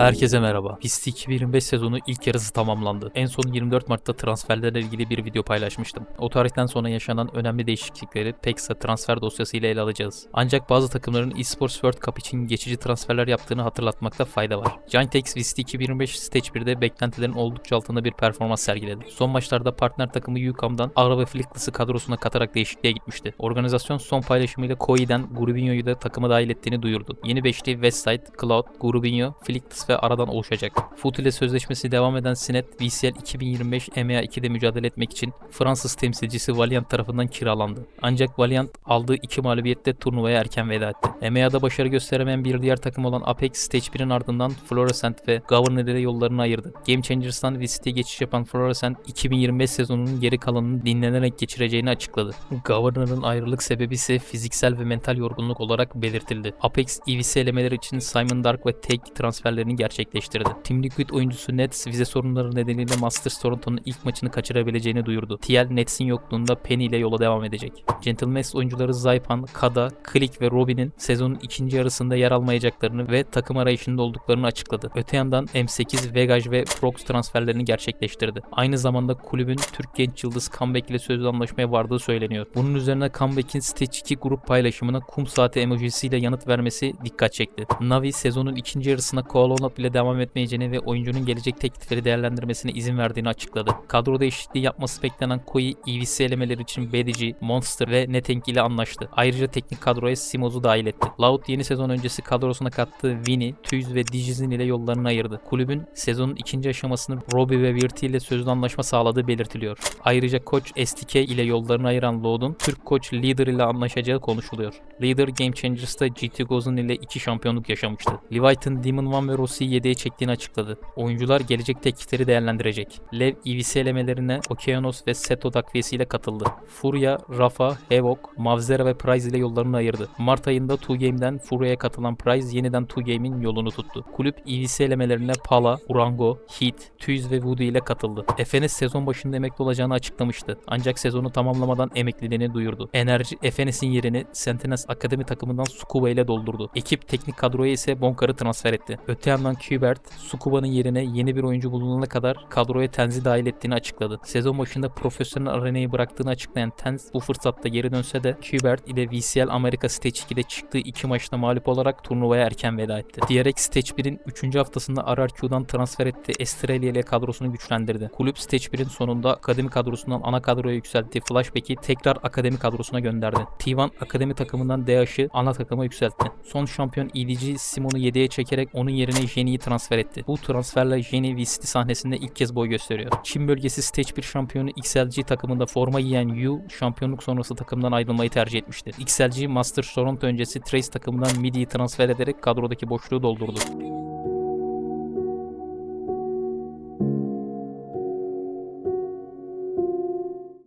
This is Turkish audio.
Herkese merhaba. PIST 2025 sezonu ilk yarısı tamamlandı. En son 24 Mart'ta transferlerle ilgili bir video paylaşmıştım. O tarihten sonra yaşanan önemli değişiklikleri PEXA transfer dosyası ile ele alacağız. Ancak bazı takımların eSports World Cup için geçici transferler yaptığını hatırlatmakta fayda var. Giantex PIST 2025 Stage 1'de beklentilerin oldukça altında bir performans sergiledi. Son maçlarda partner takımı UCAM'dan Ara ve Flickless'ı kadrosuna katarak değişikliğe gitmişti. Organizasyon son paylaşımıyla Koi'den Grubinho'yu da takıma dahil ettiğini duyurdu. Yeni beşli Westside, Cloud, Grubinho, Flickless ve aradan oluşacak. FUT ile sözleşmesi devam eden Sinet, VCL 2025 EMEA 2'de mücadele etmek için Fransız temsilcisi Valiant tarafından kiralandı. Ancak Valiant aldığı 2 mağlubiyette turnuvaya erken veda etti. EMEA'da başarı gösteremeyen bir diğer takım olan Apex Stage 1'in ardından Fluorescent ve Governor ile yollarını ayırdı. Game Changers'tan VCT'ye geçiş yapan Fluorescent 2025 sezonunun geri kalanını dinlenerek geçireceğini açıkladı. Governor'ın ayrılık sebebi ise fiziksel ve mental yorgunluk olarak belirtildi. Apex EVC elemeleri için Simon Dark ve Take transferlerini gerçekleştirdi. Team Liquid oyuncusu Nets vize sorunları nedeniyle Masters Toronto'nun ilk maçını kaçırabileceğini duyurdu. TL Nets'in yokluğunda Penny ile yola devam edecek. Gentleman's oyuncuları Zaipan, Kada, Click ve Robin'in sezonun ikinci yarısında yer almayacaklarını ve takım arayışında olduklarını açıkladı. Öte yandan M8, Vegaj ve Prox transferlerini gerçekleştirdi. Aynı zamanda kulübün Türk genç yıldız Comeback ile sözlü anlaşmaya vardığı söyleniyor. Bunun üzerine Comeback'in Stage 2 grup paylaşımına kum saati emojisiyle yanıt vermesi dikkat çekti. Navi sezonun ikinci yarısına Koalonop ile devam etmeyeceğini ve oyuncunun gelecek teklifleri değerlendirmesine izin verdiğini açıkladı. Kadro değişikliği yapması beklenen Koi, EVC elemeleri için BDG, Monster ve Netank ile anlaştı. Ayrıca teknik kadroya Simoz'u dahil etti. Loud yeni sezon öncesi kadrosuna kattığı Winnie, Tüz ve Digizin ile yollarını ayırdı. Kulübün sezonun ikinci aşamasını Robbie ve Virti ile sözlü anlaşma sağladığı belirtiliyor. Ayrıca koç STK ile yollarını ayıran Loud'un Türk koç Leader ile anlaşacağı konuşuluyor. Leader Game Changers'ta GT Gozun ile 2 şampiyonluk yaşamıştı. Leviathan, Demon One ve Rossi'yi yedeğe çektiğini açıkladı. Oyuncular gelecek teklifleri değerlendirecek. Lev EVC elemelerine Okeanos ve Seto takviyesiyle katıldı. Furia, Rafa, Havoc, Mavzera ve Prize ile yollarını ayırdı. Mart ayında 2Game'den Furia'ya katılan Prize yeniden 2Game'in yolunu tuttu. Kulüp EVC elemelerine Pala, Urango, Heat, Tüz ve Voodoo ile katıldı. FNS sezon başında emekli olacağını açıklamıştı. Ancak sezonu tamamlamadan emekliliğini duyurdu. Enerji FNS'in yerini Sentinels Akademi takımından Sukuba ile doldurdu. Ekip teknik kadroya ise Bonkar'ı transfer etti. Öte yandan Qbert, Sukuba'nın yerine yeni bir oyuncu bulunana kadar kadroya Tenz'i dahil ettiğini açıkladı. Sezon başında profesyonel arenayı bıraktığını açıklayan Tenz bu fırsatta geri dönse de Qbert ile VCL Amerika Stage 2'de çıktığı 2 maçta mağlup olarak turnuvaya erken veda etti. DRX Stage 1'in 3. haftasında RRQ'dan transfer etti. Estrella ile kadrosunu güçlendirdi. Kulüp Stage 1'in sonunda akademi kadrosundan ana kadroya yükselttiği Flashback'i tekrar akademi kadrosuna gönderdi. T1 akademi takımından DH'ı ana takıma yükseltti. Son şampiyon EDG Simon'u yedeğe çekerek onun yerine Jenny'yi transfer etti. Bu transferle Jenny VCT sahnesinde ilk kez boy gösteriyor. Çin bölgesi Stage 1 şampiyonu XLG takımında forma giyen Yu, şampiyonluk sonrası takımdan ayrılmayı tercih etmişti. XLG Masters Toronto öncesi Trace takımından Midi'yi transfer ederek kadrodaki boşluğu doldurdu.